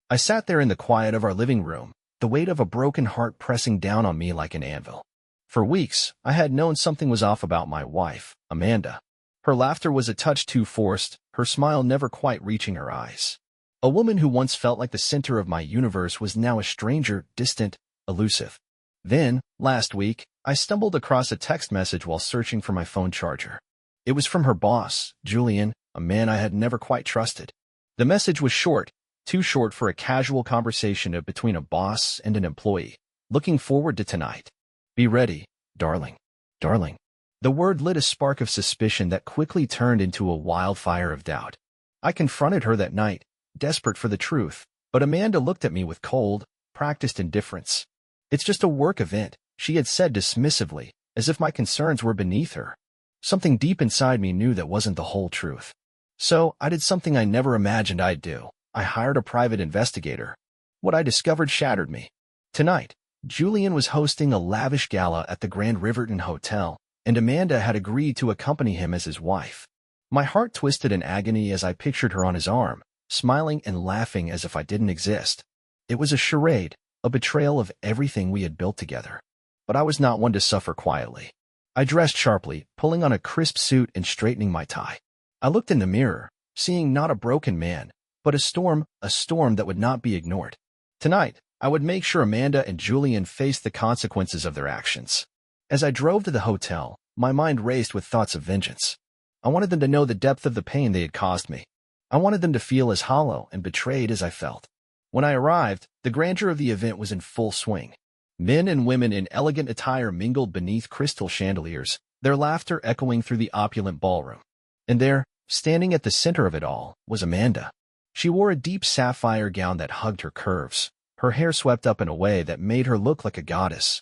I sat there in the quiet of our living room, the weight of a broken heart pressing down on me like an anvil. For weeks, I had known something was off about my wife, Amanda. Her laughter was a touch too forced, her smile never quite reaching her eyes. A woman who once felt like the center of my universe was now a stranger, distant, elusive. Then, last week, I stumbled across a text message while searching for my phone charger. It was from her boss, Julian, a man I had never quite trusted. The message was short, too short for a casual conversation between a boss and an employee. Looking forward to tonight. Be ready, darling. Darling. The word lit a spark of suspicion that quickly turned into a wildfire of doubt. I confronted her that night, desperate for the truth, but Amanda looked at me with cold, practiced indifference. It's just a work event, she had said dismissively, as if my concerns were beneath her. Something deep inside me knew that wasn't the whole truth. So, I did something I never imagined I'd do. I hired a private investigator. What I discovered shattered me. Tonight, Julian was hosting a lavish gala at the Grand Riverton Hotel, and Amanda had agreed to accompany him as his wife. My heart twisted in agony as I pictured her on his arm, smiling and laughing as if I didn't exist. It was a charade, a betrayal of everything we had built together. But I was not one to suffer quietly. I dressed sharply, pulling on a crisp suit and straightening my tie. I looked in the mirror, seeing not a broken man, but a storm that would not be ignored. Tonight, I would make sure Amanda and Julian faced the consequences of their actions. As I drove to the hotel, my mind raced with thoughts of vengeance. I wanted them to know the depth of the pain they had caused me. I wanted them to feel as hollow and betrayed as I felt. When I arrived, the grandeur of the event was in full swing. Men and women in elegant attire mingled beneath crystal chandeliers, their laughter echoing through the opulent ballroom. And there, standing at the center of it all, was Amanda. She wore a deep sapphire gown that hugged her curves, her hair swept up in a way that made her look like a goddess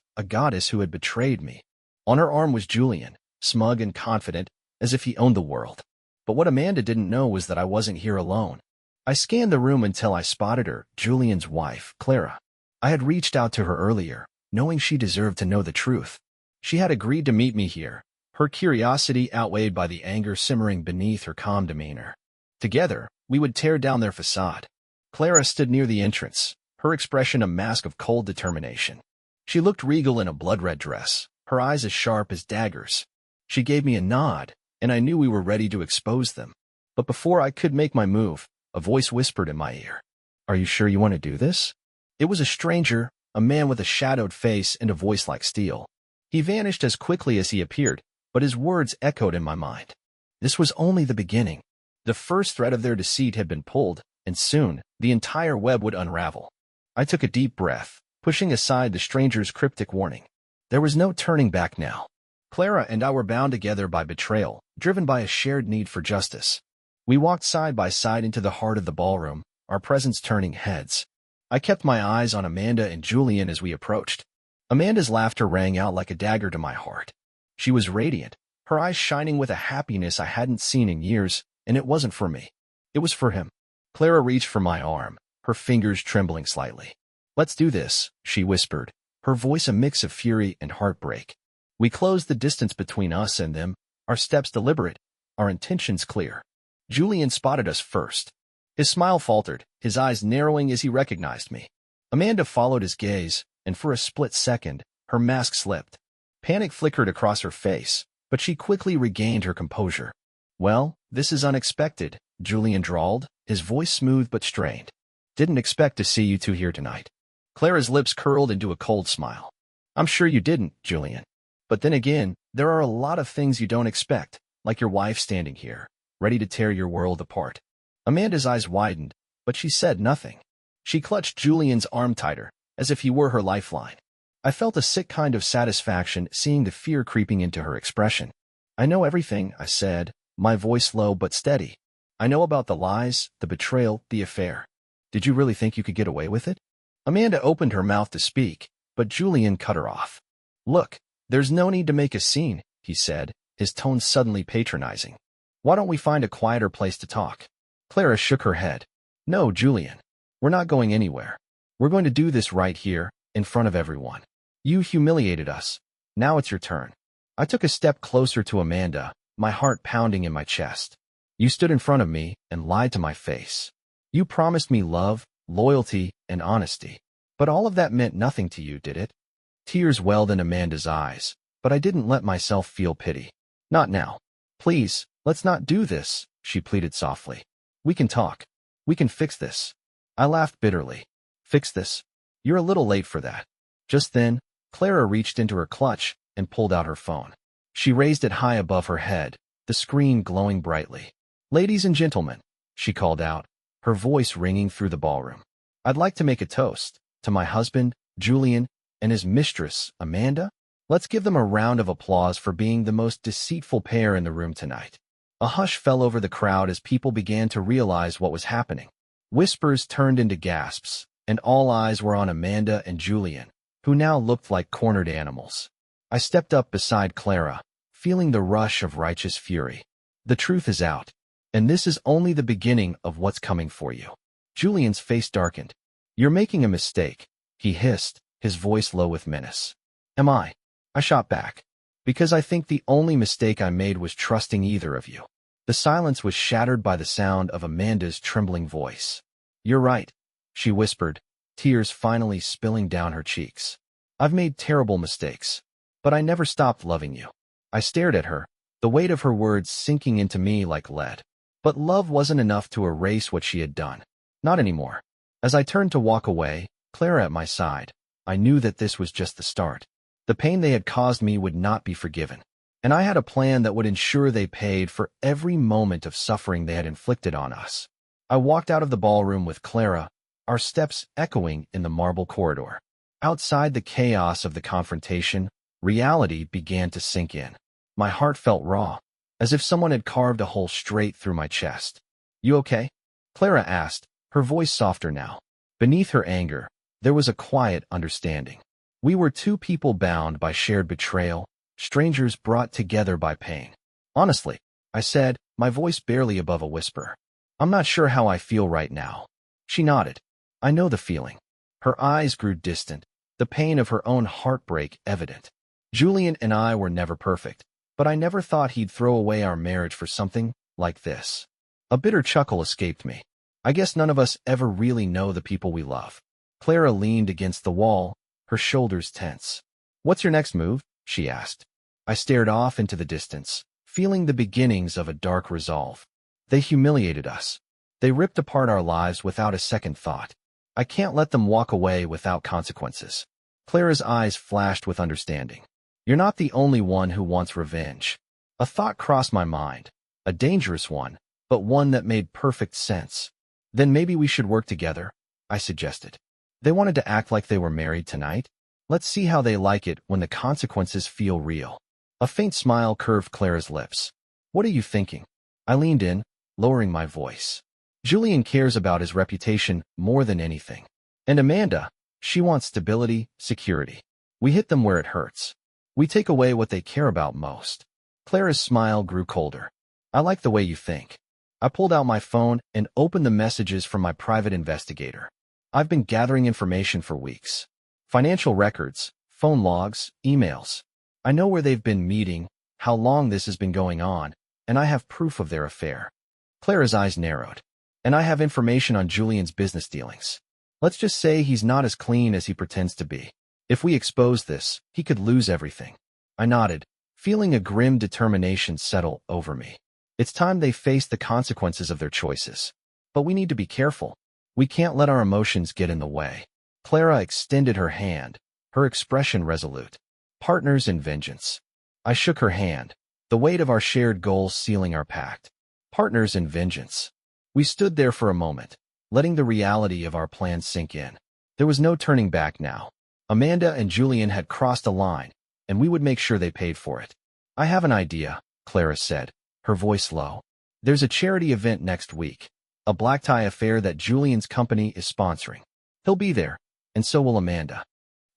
who had betrayed me. On her arm was Julian, smug and confident, as if he owned the world. But what Amanda didn't know was that I wasn't here alone. I scanned the room until I spotted her, Julian's wife, Clara. I had reached out to her earlier, knowing she deserved to know the truth. She had agreed to meet me here, her curiosity outweighed by the anger simmering beneath her calm demeanor. Together, we would tear down their facade. Clara stood near the entrance, her expression a mask of cold determination. She looked regal in a blood-red dress, her eyes as sharp as daggers. She gave me a nod, and I knew we were ready to expose them. But before I could make my move, a voice whispered in my ear. "Are you sure you want to do this?" It was a stranger, a man with a shadowed face and a voice like steel. He vanished as quickly as he appeared, but his words echoed in my mind. This was only the beginning. The first thread of their deceit had been pulled, and soon, the entire web would unravel. I took a deep breath, pushing aside the stranger's cryptic warning. There was no turning back now. Clara and I were bound together by betrayal, driven by a shared need for justice. We walked side by side into the heart of the ballroom, our presence turning heads. I kept my eyes on Amanda and Julian as we approached. Amanda's laughter rang out like a dagger to my heart. She was radiant, her eyes shining with a happiness I hadn't seen in years, and it wasn't for me. It was for him. Clara reached for my arm, her fingers trembling slightly. "Let's do this," she whispered, her voice a mix of fury and heartbreak. We closed the distance between us and them, our steps deliberate, our intentions clear. Julian spotted us first. His smile faltered, his eyes narrowing as he recognized me. Amanda followed his gaze, and for a split second, her mask slipped. Panic flickered across her face, but she quickly regained her composure. "Well, this is unexpected," Julian drawled, his voice smooth but strained. "Didn't expect to see you two here tonight." Clara's lips curled into a cold smile. "I'm sure you didn't, Julian. But then again, there are a lot of things you don't expect, like your wife standing here, ready to tear your world apart." Amanda's eyes widened, but she said nothing. She clutched Julian's arm tighter, as if he were her lifeline. I felt a sick kind of satisfaction seeing the fear creeping into her expression. "I know everything," I said, my voice low but steady. "I know about the lies, the betrayal, the affair. Did you really think you could get away with it?" Amanda opened her mouth to speak, but Julian cut her off. "Look, there's no need to make a scene," he said, his tone suddenly patronizing. "Why don't we find a quieter place to talk?" Clara shook her head. "No, Julian. We're not going anywhere. We're going to do this right here, in front of everyone. You humiliated us. Now it's your turn." I took a step closer to Amanda, my heart pounding in my chest. "You stood in front of me and lied to my face. You promised me love, loyalty, and honesty. But all of that meant nothing to you, did it? Tears welled in Amanda's eyes, but I didn't let myself feel pity. Not now. Please, let's not do this, she pleaded softly. We can talk. We can fix this. I laughed bitterly. Fix this? You're a little late for that. Just then, Clara reached into her clutch and pulled out her phone. She raised it high above her head, the screen glowing brightly. Ladies and gentlemen, she called out, her voice ringing through the ballroom. I'd like to make a toast to my husband, Julian, and his mistress, Amanda. Let's give them a round of applause for being the most deceitful pair in the room tonight. A hush fell over the crowd as people began to realize what was happening. Whispers turned into gasps, and all eyes were on Amanda and Julian, who now looked like cornered animals. I stepped up beside Clara, feeling the rush of righteous fury. The truth is out, and this is only the beginning of what's coming for you. Julian's face darkened. You're making a mistake, he hissed, his voice low with menace. Am I? I shot back. Because I think the only mistake I made was trusting either of you. The silence was shattered by the sound of Amanda's trembling voice. You're right, she whispered, tears finally spilling down her cheeks. I've made terrible mistakes, but I never stopped loving you. I stared at her, the weight of her words sinking into me like lead. But love wasn't enough to erase what she had done. Not anymore. As I turned to walk away, Clara at my side, I knew that this was just the start. The pain they had caused me would not be forgiven, and I had a plan that would ensure they paid for every moment of suffering they had inflicted on us. I walked out of the ballroom with Clara, our steps echoing in the marble corridor. Outside the chaos of the confrontation, reality began to sink in. My heart felt raw, as if someone had carved a hole straight through my chest. You okay? Clara asked, her voice softer now. Beneath her anger, there was a quiet understanding. We were two people bound by shared betrayal, strangers brought together by pain. Honestly, I said, my voice barely above a whisper. I'm not sure how I feel right now. She nodded. I know the feeling. Her eyes grew distant, the pain of her own heartbreak evident. Julian and I were never perfect, but I never thought he'd throw away our marriage for something like this. A bitter chuckle escaped me. I guess none of us ever really know the people we love. Clara leaned against the wall, her shoulders tense. What's your next move? She asked. I stared off into the distance, feeling the beginnings of a dark resolve. They humiliated us. They ripped apart our lives without a second thought. I can't let them walk away without consequences. Clara's eyes flashed with understanding. You're not the only one who wants revenge. A thought crossed my mind, a dangerous one, but one that made perfect sense. Then maybe we should work together, I suggested. They wanted to act like they were married tonight. Let's see how they like it when the consequences feel real. A faint smile curved Clara's lips. What are you thinking? I leaned in, lowering my voice. Julian cares about his reputation more than anything. And Amanda, she wants stability, security. We hit them where it hurts. We take away what they care about most. Clara's smile grew colder. I like the way you think. I pulled out my phone and opened the messages from my private investigator. I've been gathering information for weeks. Financial records, phone logs, emails. I know where they've been meeting, how long this has been going on, and I have proof of their affair. Clara's eyes narrowed. And I have information on Julian's business dealings. Let's just say he's not as clean as he pretends to be. If we expose this, he could lose everything. I nodded, feeling a grim determination settle over me. It's time they face the consequences of their choices. But we need to be careful. We can't let our emotions get in the way. Clara extended her hand, her expression resolute. Partners in vengeance. I shook her hand, the weight of our shared goals sealing our pact. Partners in vengeance. We stood there for a moment, letting the reality of our plan sink in. There was no turning back now. Amanda and Julian had crossed a line, and we would make sure they paid for it. I have an idea, Clara said, her voice low. There's a charity event next week, a black tie affair that Julian's company is sponsoring. He'll be there, and so will Amanda.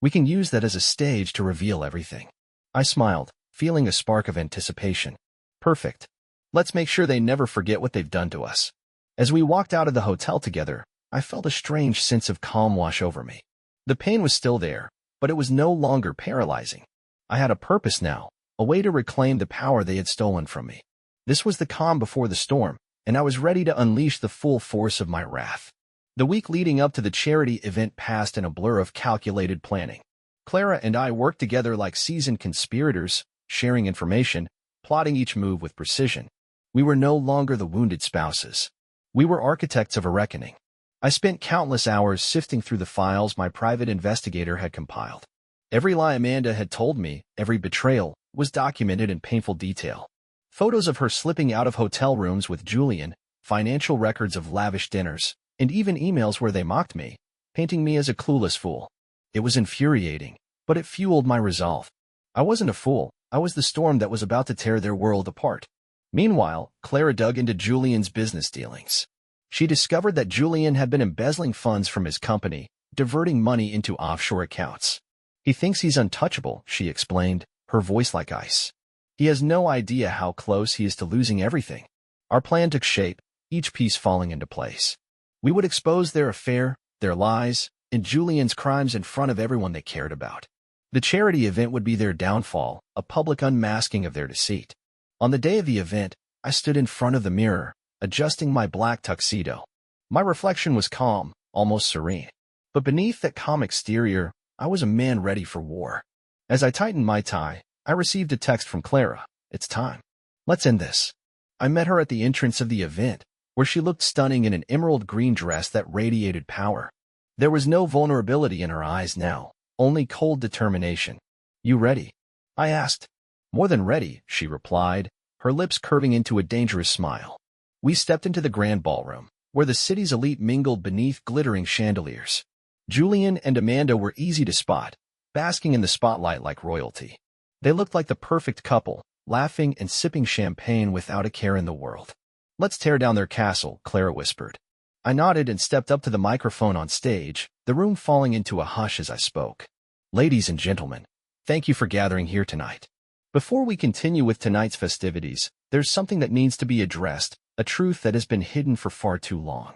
We can use that as a stage to reveal everything. I smiled, feeling a spark of anticipation. Perfect. Let's make sure they never forget what they've done to us. As we walked out of the hotel together, I felt a strange sense of calm wash over me. The pain was still there, but it was no longer paralyzing. I had a purpose now, a way to reclaim the power they had stolen from me. This was the calm before the storm, and I was ready to unleash the full force of my wrath. The week leading up to the charity event passed in a blur of calculated planning. Clara and I worked together like seasoned conspirators, sharing information, plotting each move with precision. We were no longer the wounded spouses. We were architects of a reckoning. I spent countless hours sifting through the files my private investigator had compiled. Every lie Amanda had told me, every betrayal, was documented in painful detail. Photos of her slipping out of hotel rooms with Julian, financial records of lavish dinners, and even emails where they mocked me, painting me as a clueless fool. It was infuriating, but it fueled my resolve. I wasn't a fool. I was the storm that was about to tear their world apart. Meanwhile, Clara dug into Julian's business dealings. She discovered that Julian had been embezzling funds from his company, diverting money into offshore accounts. He thinks he's untouchable, she explained, her voice like ice. He has no idea how close he is to losing everything. Our plan took shape, each piece falling into place. We would expose their affair, their lies, and Julian's crimes in front of everyone they cared about. The charity event would be their downfall, a public unmasking of their deceit. On the day of the event, I stood in front of the mirror, adjusting my black tuxedo. My reflection was calm, almost serene. But beneath that calm exterior, I was a man ready for war. As I tightened my tie, I received a text from Clara. It's time. Let's end this. I met her at the entrance of the event, where she looked stunning in an emerald green dress that radiated power. There was no vulnerability in her eyes now, only cold determination. You ready? I asked. More than ready, she replied, her lips curving into a dangerous smile. We stepped into the grand ballroom, where the city's elite mingled beneath glittering chandeliers. Julian and Amanda were easy to spot, basking in the spotlight like royalty. They looked like the perfect couple, laughing and sipping champagne without a care in the world. Let's tear down their castle, Clara whispered. I nodded and stepped up to the microphone on stage, the room falling into a hush as I spoke. Ladies and gentlemen, thank you for gathering here tonight. Before we continue with tonight's festivities, there's something that needs to be addressed, a truth that has been hidden for far too long.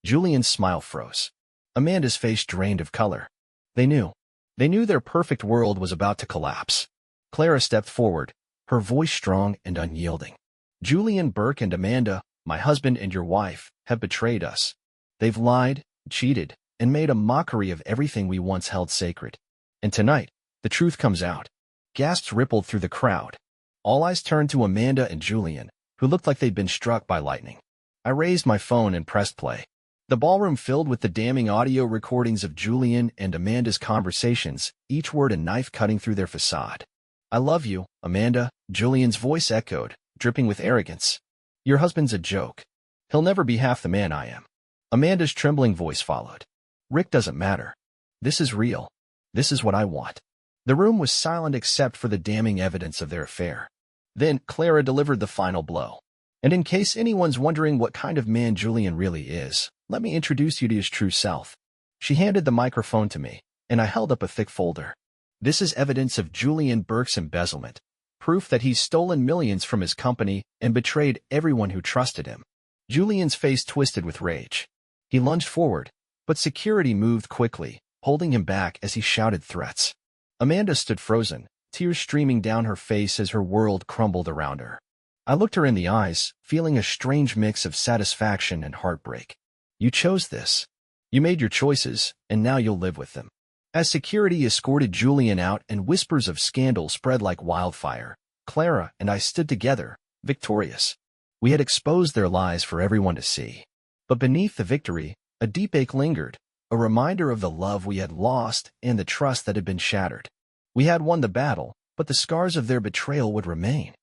Julian's smile froze. Amanda's face drained of color. They knew. They knew their perfect world was about to collapse. Clara stepped forward, her voice strong and unyielding. Julian Burke and Amanda, my husband and your wife, have betrayed us. They've lied, cheated, and made a mockery of everything we once held sacred. And tonight, the truth comes out. Gasps rippled through the crowd. All eyes turned to Amanda and Julian, who looked like they'd been struck by lightning. I raised my phone and pressed play. The ballroom filled with the damning audio recordings of Julian and Amanda's conversations, each word a knife cutting through their facade. I love you, Amanda, Julian's voice echoed, dripping with arrogance. Your husband's a joke. He'll never be half the man I am. Amanda's trembling voice followed. Rick doesn't matter. This is real. This is what I want. The room was silent except for the damning evidence of their affair. Then Clara delivered the final blow. And in case anyone's wondering what kind of man Julian really is, let me introduce you to his true self. She handed the microphone to me, and I held up a thick folder. This is evidence of Julian Burke's embezzlement, proof that he's stolen millions from his company and betrayed everyone who trusted him. Julian's face twisted with rage. He lunged forward, but security moved quickly, holding him back as he shouted threats. Amanda stood frozen, tears streaming down her face as her world crumbled around her. I looked her in the eyes, feeling a strange mix of satisfaction and heartbreak. You chose this. You made your choices, and now you'll live with them. As security escorted Julian out and whispers of scandal spread like wildfire, Clara and I stood together, victorious. We had exposed their lies for everyone to see. But beneath the victory, a deep ache lingered, a reminder of the love we had lost and the trust that had been shattered. We had won the battle, but the scars of their betrayal would remain.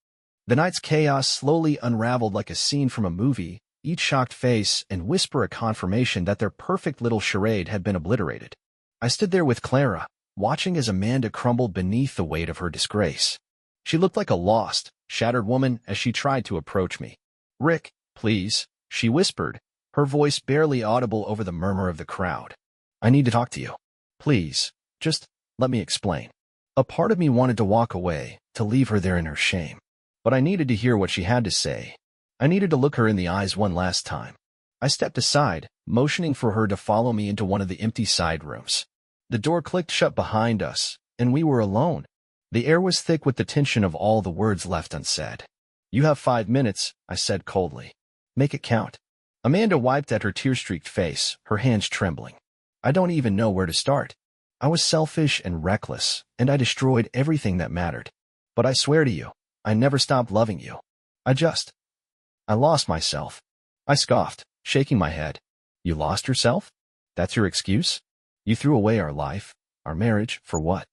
The night's chaos slowly unraveled like a scene from a movie, each shocked face and whisper a confirmation that their perfect little charade had been obliterated. I stood there with Clara, watching as Amanda crumbled beneath the weight of her disgrace. She looked like a lost, shattered woman as she tried to approach me. Rick, please, she whispered, her voice barely audible over the murmur of the crowd. I need to talk to you. Please, just let me explain. A part of me wanted to walk away, to leave her there in her shame. But I needed to hear what she had to say. I needed to look her in the eyes one last time. I stepped aside, motioning for her to follow me into one of the empty side rooms. The door clicked shut behind us, and we were alone. The air was thick with the tension of all the words left unsaid. You have 5 minutes, I said coldly. Make it count. Amanda wiped at her tear-streaked face, her hands trembling. I don't even know where to start. I was selfish and reckless, and I destroyed everything that mattered. But I swear to you, I never stopped loving you. I lost myself. I scoffed, shaking my head. You lost yourself? That's your excuse? You threw away our life, our marriage, for what?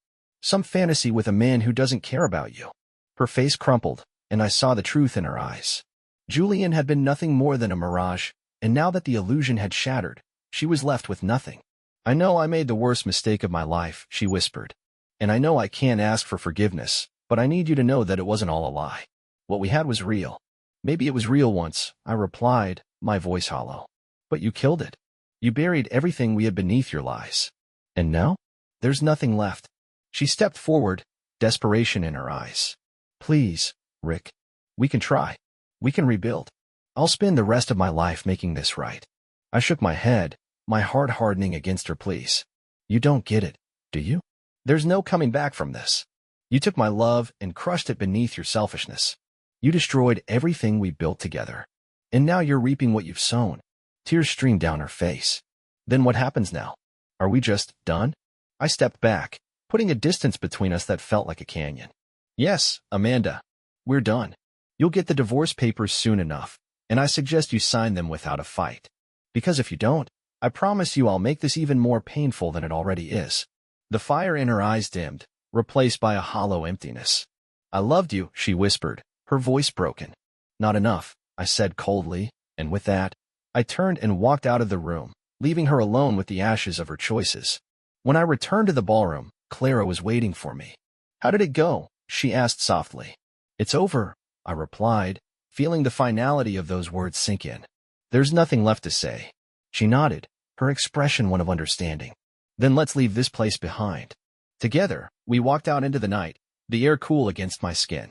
Some fantasy with a man who doesn't care about you. Her face crumpled, and I saw the truth in her eyes. Julian had been nothing more than a mirage, and now that the illusion had shattered, she was left with nothing. I know I made the worst mistake of my life, she whispered. And I know I can't ask for forgiveness, but I need you to know that it wasn't all a lie. What we had was real. Maybe it was real once, I replied, my voice hollow. But you killed it. You buried everything we had beneath your lies. And now? There's nothing left. She stepped forward, desperation in her eyes. Please, Rick. We can try. We can rebuild. I'll spend the rest of my life making this right. I shook my head, my heart hardening against her pleas. You don't get it, do you? There's no coming back from this. You took my love and crushed it beneath your selfishness. You destroyed everything we built together. And now you're reaping what you've sown. Tears streamed down her face. Then what happens now? Are we just done? I stepped back, putting a distance between us that felt like a canyon. Yes, Amanda. We're done. You'll get the divorce papers soon enough, and I suggest you sign them without a fight. Because if you don't, I promise you I'll make this even more painful than it already is. The fire in her eyes dimmed, replaced by a hollow emptiness. I loved you, she whispered, her voice broken. Not enough, I said coldly, and with that, I turned and walked out of the room, leaving her alone with the ashes of her choices. When I returned to the ballroom, Clara was waiting for me. How did it go? She asked softly. It's over, I replied, feeling the finality of those words sink in. There's nothing left to say. She nodded, her expression one of understanding. Then let's leave this place behind. Together, we walked out into the night, the air cool against my skin.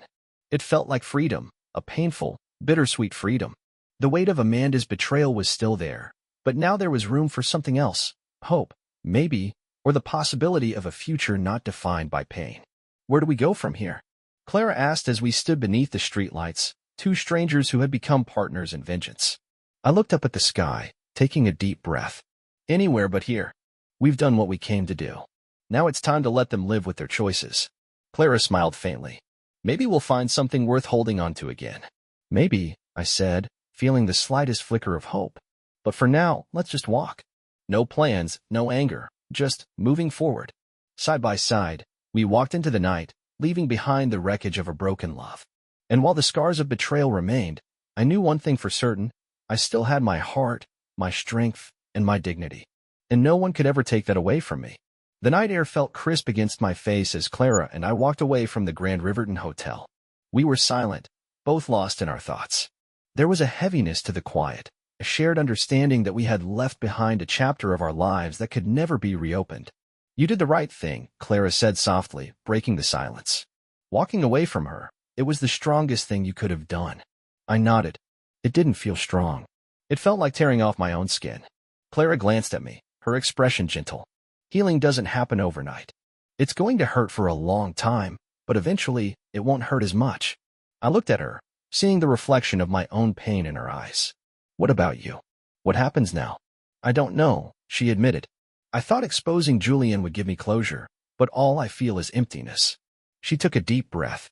It felt like freedom, a painful, bittersweet freedom. The weight of Amanda's betrayal was still there, but now there was room for something else, hope, maybe, or the possibility of a future not defined by pain. Where do we go from here? Clara asked as we stood beneath the streetlights, two strangers who had become partners in vengeance. I looked up at the sky, taking a deep breath. Anywhere but here. We've done what we came to do. Now it's time to let them live with their choices. Clara smiled faintly. Maybe we'll find something worth holding on to again. Maybe, I said, feeling the slightest flicker of hope. But for now, let's just walk. No plans, no anger, just moving forward. Side by side, we walked into the night, leaving behind the wreckage of a broken love. And while the scars of betrayal remained, I knew one thing for certain. I still had my heart, my strength, and my dignity. And no one could ever take that away from me. The night air felt crisp against my face as Clara and I walked away from the Grand Riverton Hotel. We were silent, both lost in our thoughts. There was a heaviness to the quiet, a shared understanding that we had left behind a chapter of our lives that could never be reopened. You did the right thing, Clara said softly, breaking the silence. Walking away from her, it was the strongest thing you could have done. I nodded. It didn't feel strong. It felt like tearing off my own skin. Clara glanced at me, her expression gentle. Healing doesn't happen overnight. It's going to hurt for a long time, but eventually, it won't hurt as much. I looked at her, seeing the reflection of my own pain in her eyes. What about you? What happens now? I don't know, she admitted. I thought exposing Julian would give me closure, but all I feel is emptiness. She took a deep breath.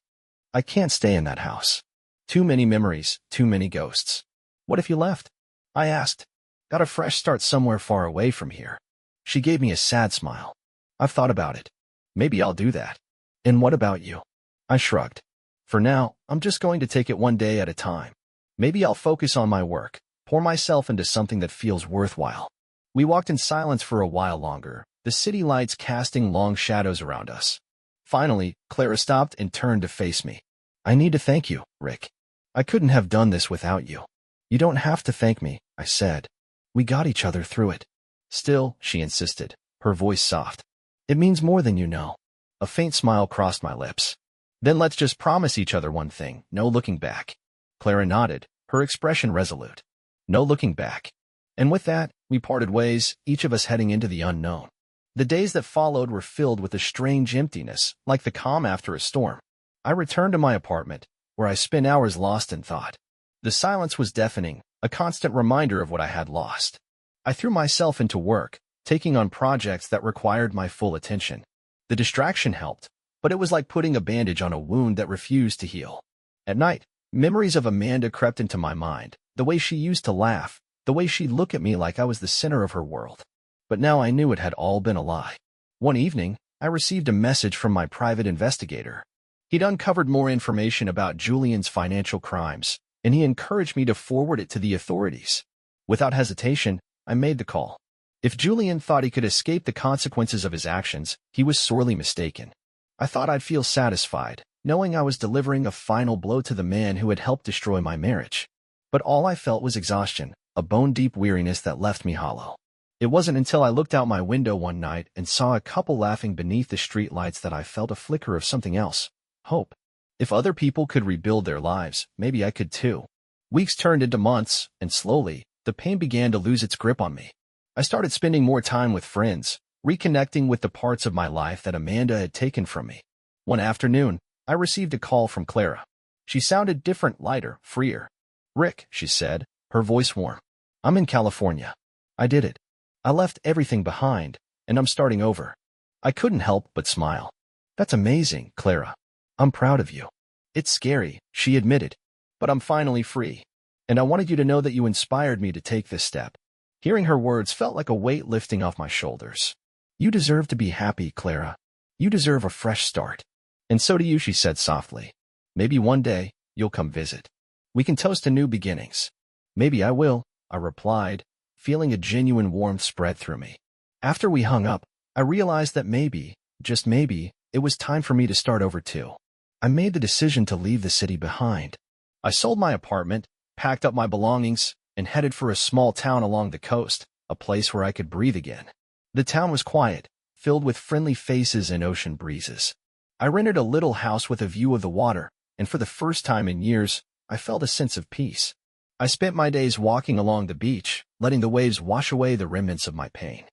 I can't stay in that house. Too many memories, too many ghosts. What if you left? I asked. Got a fresh start somewhere far away from here. She gave me a sad smile. I've thought about it. Maybe I'll do that. And what about you? I shrugged. For now, I'm just going to take it one day at a time. Maybe I'll focus on my work, pour myself into something that feels worthwhile. We walked in silence for a while longer, the city lights casting long shadows around us. Finally, Clara stopped and turned to face me. I need to thank you, Rick. I couldn't have done this without you. You don't have to thank me, I said. We got each other through it. Still, she insisted, her voice soft. It means more than you know. A faint smile crossed my lips. Then let's just promise each other one thing, no looking back. Clara nodded, her expression resolute. No looking back. And with that, we parted ways, each of us heading into the unknown. The days that followed were filled with a strange emptiness, like the calm after a storm. I returned to my apartment, where I spent hours lost in thought. The silence was deafening, a constant reminder of what I had lost. I threw myself into work, taking on projects that required my full attention. The distraction helped, but it was like putting a bandage on a wound that refused to heal. At night, memories of Amanda crept into my mind, the way she used to laugh, the way she'd look at me like I was the center of her world. But now I knew it had all been a lie. One evening, I received a message from my private investigator. He'd uncovered more information about Julian's financial crimes, and he encouraged me to forward it to the authorities. Without hesitation, I made the call. If Julian thought he could escape the consequences of his actions, he was sorely mistaken. I thought I'd feel satisfied, knowing I was delivering a final blow to the man who had helped destroy my marriage. But all I felt was exhaustion, a bone-deep weariness that left me hollow. It wasn't until I looked out my window one night and saw a couple laughing beneath the streetlights that I felt a flicker of something else. Hope. If other people could rebuild their lives, maybe I could too. Weeks turned into months, and slowly, the pain began to lose its grip on me. I started spending more time with friends, reconnecting with the parts of my life that Amanda had taken from me. One afternoon, I received a call from Clara. She sounded different, lighter, freer. "Rick," she said, her voice warm. "I'm in California. I did it. I left everything behind, and I'm starting over." I couldn't help but smile. "That's amazing, Clara. I'm proud of you." "It's scary," she admitted, "but I'm finally free. And I wanted you to know that you inspired me to take this step." Hearing her words felt like a weight lifting off my shoulders. "You deserve to be happy, Clara. You deserve a fresh start." "And so do you," she said softly. "Maybe one day, you'll come visit. We can toast to new beginnings." "Maybe I will," I replied, feeling a genuine warmth spread through me. After we hung up, I realized that maybe, just maybe, it was time for me to start over too. I made the decision to leave the city behind. I sold my apartment, packed up my belongings, and headed for a small town along the coast, a place where I could breathe again. The town was quiet, filled with friendly faces and ocean breezes. I rented a little house with a view of the water, and for the first time in years, I felt a sense of peace. I spent my days walking along the beach, letting the waves wash away the remnants of my pain.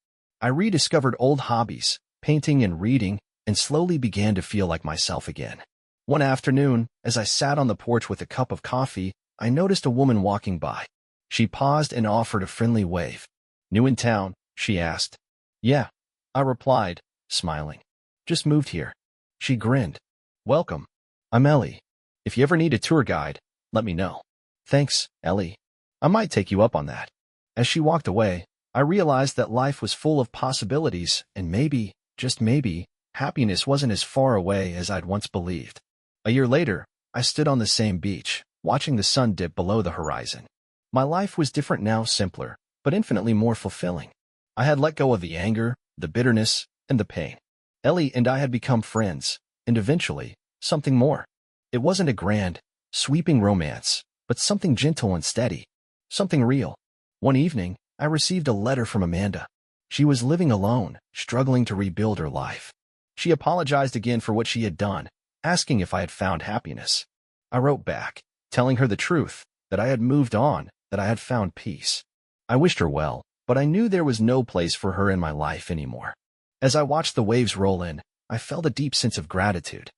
I rediscovered old hobbies, painting and reading, and slowly began to feel like myself again. One afternoon, as I sat on the porch with a cup of coffee, I noticed a woman walking by. She paused and offered a friendly wave. "New in town?" she asked. "Yeah," I replied, smiling. "Just moved here." She grinned. "Welcome. I'm Ellie. If you ever need a tour guide, let me know." "Thanks, Ellie. I might take you up on that." As she walked away, I realized that life was full of possibilities, and maybe, just maybe, happiness wasn't as far away as I'd once believed. A year later, I stood on the same beach, watching the sun dip below the horizon. My life was different now, simpler, but infinitely more fulfilling. I had let go of the anger, the bitterness, and the pain. Ellie and I had become friends, and eventually, something more. It wasn't a grand, sweeping romance, but something gentle and steady, something real. One evening, I received a letter from Amanda. She was living alone, struggling to rebuild her life. She apologized again for what she had done, asking if I had found happiness. I wrote back, telling her the truth, that I had moved on, that I had found peace. I wished her well, but I knew there was no place for her in my life anymore. As I watched the waves roll in, I felt a deep sense of gratitude.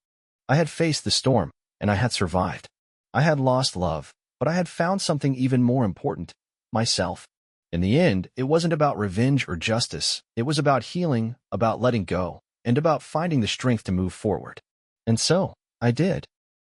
I had faced the storm, and I had survived. I had lost love, but I had found something even more important, myself. In the end, it wasn't about revenge or justice. It was about healing, about letting go, and about finding the strength to move forward. And so, I did.